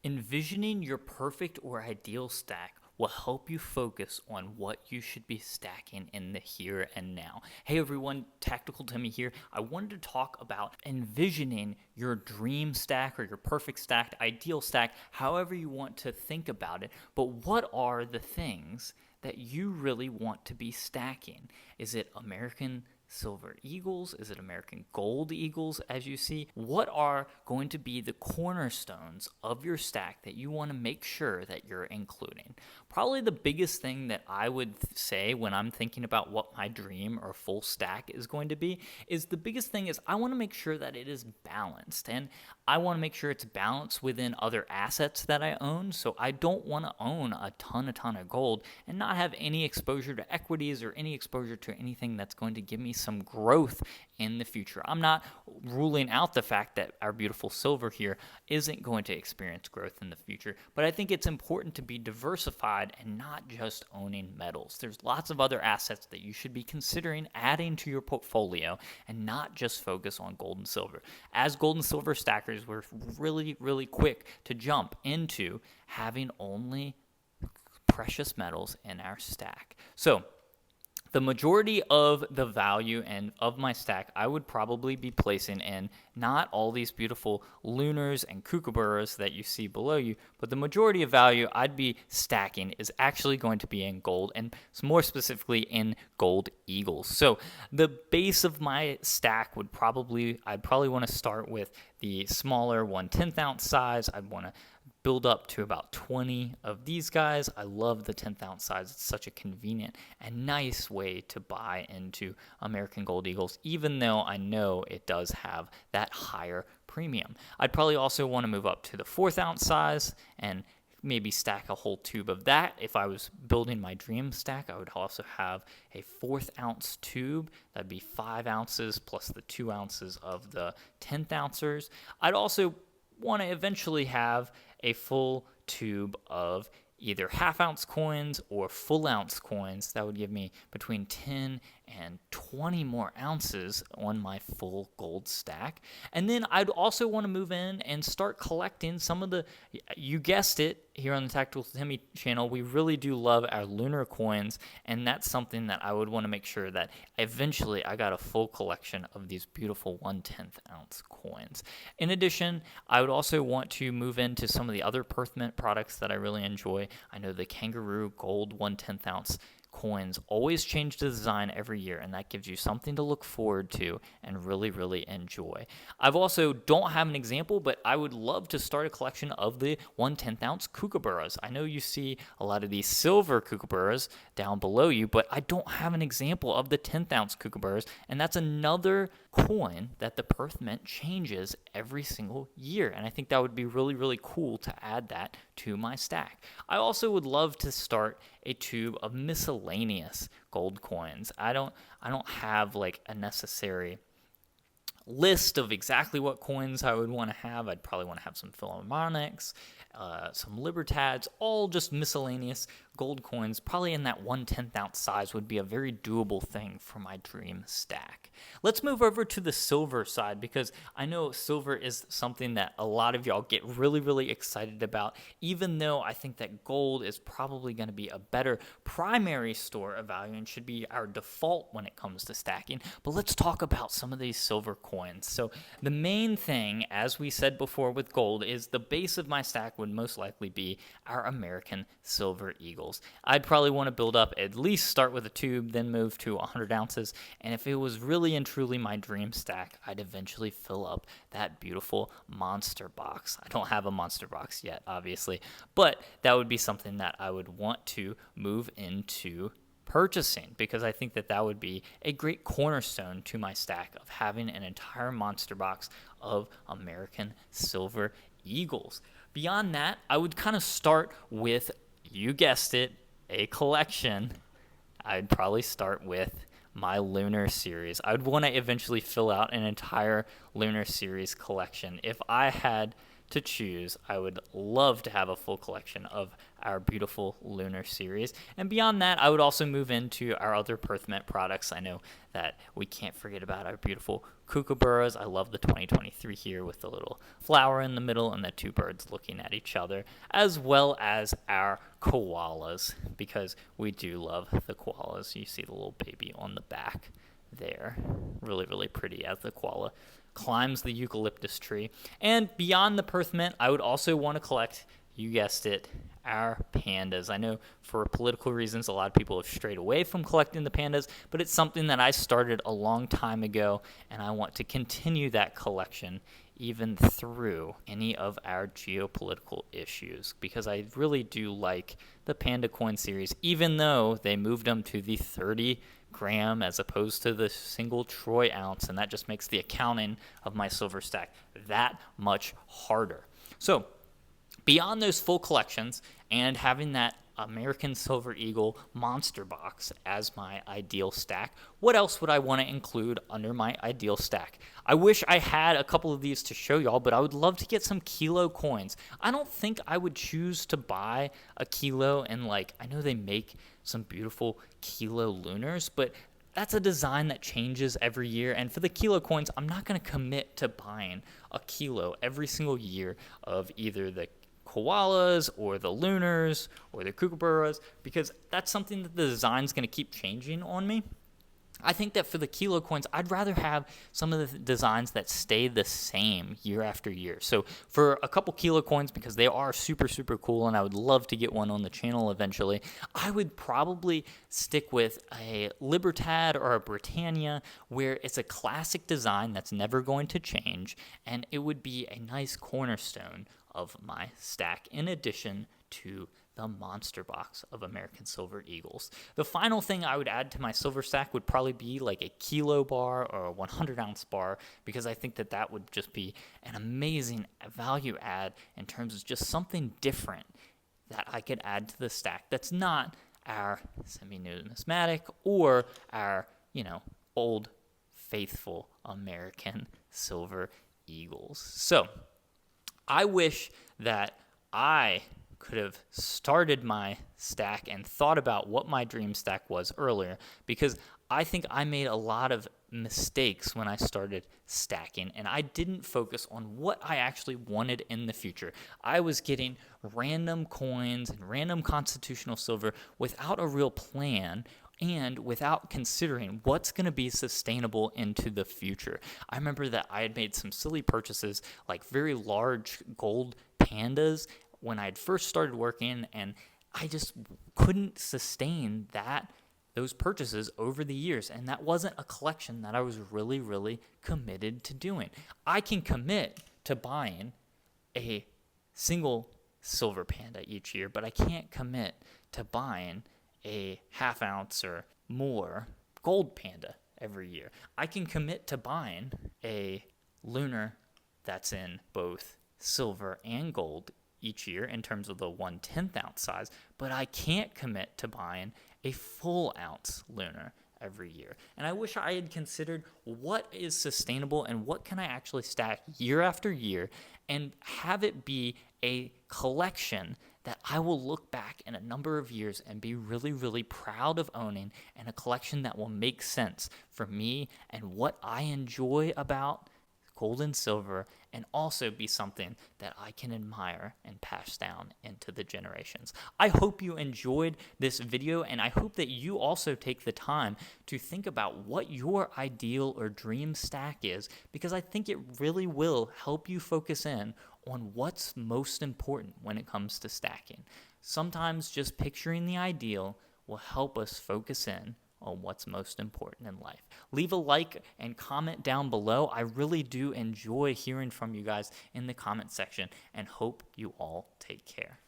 Envisioning your perfect or ideal stack will help you focus on what you should be stacking in the here and now. Hey everyone, Tactical Timmy here. I wanted to talk about envisioning your dream stack or your perfect stack, ideal stack, however you want to think about it. But what are the things that you really want to be stacking? Is it American Silver Eagles? Is it American Gold Eagles, as you see? What are going to be the cornerstones of your stack that you want to make sure that you're including? Probably the biggest thing that I would say when I'm thinking about what my dream or full stack is going to be is the biggest thing is I want to make sure that it is balanced. And I want to make sure it's balanced within other assets that I own. So I don't want to own a ton of gold and not have any exposure to equities or any exposure to anything that's going to give me some growth in the future. I'm not ruling out the fact that our beautiful silver here isn't going to experience growth in the future, but I think it's important to be diversified and not just owning metals. There's lots of other assets that you should be considering adding to your portfolio and not just focus on gold and silver. As gold and silver stackers, we're really quick to jump into having only precious metals in our stack. So the majority of the value and of my stack, I would probably be placing in not all these beautiful lunars and kookaburas that you see below you, but the majority of value I'd be stacking is actually going to be in gold, and more specifically in gold eagles. So the base of my stack I'd probably want to start with the smaller 1/10 ounce size. I'd want to build up to about 20 of these guys. I love the 10th ounce size. It's such a convenient and nice way to buy into American Gold Eagles, even though I know it does have that higher premium. I'd probably also want to move up to the 4th ounce size and maybe stack a whole tube of that. If I was building my dream stack, I would also have a 4th ounce tube. That'd be 5 ounces plus the 2 ounces of the 10th ouncers. I'd also want to eventually have a full tube of either half-ounce coins or full-ounce coins. That would give me between 10 and 20 more ounces on my full gold stack. And then I'd also want to move in and start collecting some of the, you guessed it, here on the Tactical Timmy channel, we really do love our lunar coins, and that's something that I would want to make sure that eventually I got a full collection of these beautiful 1/10 ounce coins. In addition, I would also want to move into some of the other Perth Mint products that I really enjoy. I know the kangaroo gold 1/10 ounce coins always change the design every year, and that gives you something to look forward to and really enjoy. I've also don't have an example, but I would love to start a collection of the 1/10 ounce kookaburas. I know you see a lot of these silver kookaburas down below you, but I don't have an example of the 10th ounce kookaburas, and that's another coin that the Perth Mint changes every single year, and I think that would be really cool to add that to my stack. I also would love to start a tube of miscellaneous gold coins. I don't have like a necessary list of exactly what coins I would want to have. I'd probably want to have some Philharmonics, some Libertads, all just miscellaneous gold coins, probably in that 1/10 ounce size would be a very doable thing for my dream stack. Let's move over to the silver side, because I know silver is something that a lot of y'all get really excited about, even though I think that gold is probably going to be a better primary store of value and should be our default when it comes to stacking. But let's talk about some of these silver coins. So the main thing, as we said before with gold, is the base of my stack would most likely be our American Silver Eagles. I'd probably want to build up, at least start with a tube, then move to 100 ounces. And if it was really and truly my dream stack, I'd eventually fill up that beautiful monster box. I don't have a monster box yet, obviously, but that would be something that I would want to move into purchasing, because I think that that would be a great cornerstone to my stack of having an entire monster box of American Silver Eagles. Beyond that, I would kind of start with, you guessed it, a collection. I'd probably start with my lunar series. I'd want to eventually fill out an entire lunar series collection. If I had to choose, I would love to have a full collection of our beautiful lunar series. And beyond that, I would also move into our other Perth Mint products. I know that we can't forget about our beautiful kookaburas. I love the 2023 here with the little flower in the middle and the two birds looking at each other, as well as our koalas, because we do love the koalas. You see the little baby on the back there. Really, really pretty as the koala climbs the eucalyptus tree. And beyond the Perth Mint, I would also want to collect, you guessed it, our pandas. I know for political reasons, a lot of people have strayed away from collecting the pandas, but it's something that I started a long time ago, and I want to continue that collection even through any of our geopolitical issues, because I really do like the Panda Coin series, even though they moved them to the 30 gram as opposed to the single troy ounce, and that just makes the accounting of my silver stack that much harder. So beyond those full collections and having that American Silver Eagle monster box as my ideal stack, what else would I want to include under my ideal stack? I wish I had a couple of these to show y'all, but I would love to get some kilo coins. I don't think I would choose to buy a kilo, and I know they make some beautiful kilo lunars, but that's a design that changes every year. And for the kilo coins, I'm not going to commit to buying a kilo every single year of either the koalas or the lunars or the kookaburas, because that's something that the design's going to keep changing on me. I think that for the kilo coins, I'd rather have some of the designs that stay the same year after year. So for a couple kilo coins, because they are super, super cool, and I would love to get one on the channel eventually, I would probably stick with a Libertad or a Britannia, where it's a classic design that's never going to change, and it would be a nice cornerstone of my stack, in addition to the monster box of American Silver Eagles. The final thing I would add to my silver stack would probably be a kilo bar or a 100-ounce bar, because I think that would just be an amazing value add in terms of just something different that I could add to the stack that's not our semi-numismatic or our, old faithful American Silver Eagles. So I wish that I could have started my stack and thought about what my dream stack was earlier, because I think I made a lot of mistakes when I started stacking, and I didn't focus on what I actually wanted in the future. I was getting random coins and random constitutional silver without a real plan and without considering what's going to be sustainable into the future. I remember that I had made some silly purchases, like very large gold pandas, when I had first started working, and I just couldn't sustain those purchases over the years, and that wasn't a collection that I was really, really committed to doing. I can commit to buying a single silver panda each year, but I can't commit to buying a half ounce or more gold panda every year. I can commit to buying a lunar that's in both silver and gold each year in terms of the 1/10 ounce size, but I can't commit to buying a full ounce lunar every year. And I wish I had considered what is sustainable and what can I actually stack year after year, and have it be a collection that I will look back in a number of years and be really, really proud of owning, and a collection that will make sense for me and what I enjoy about gold and silver, and also be something that I can admire and pass down into the generations. I hope you enjoyed this video, and I hope that you also take the time to think about what your ideal or dream stack is, because I think it really will help you focus in on what's most important when it comes to stacking. Sometimes just picturing the ideal will help us focus in on what's most important in life. Leave a like and comment down below. I really do enjoy hearing from you guys in the comment section, and hope you all take care.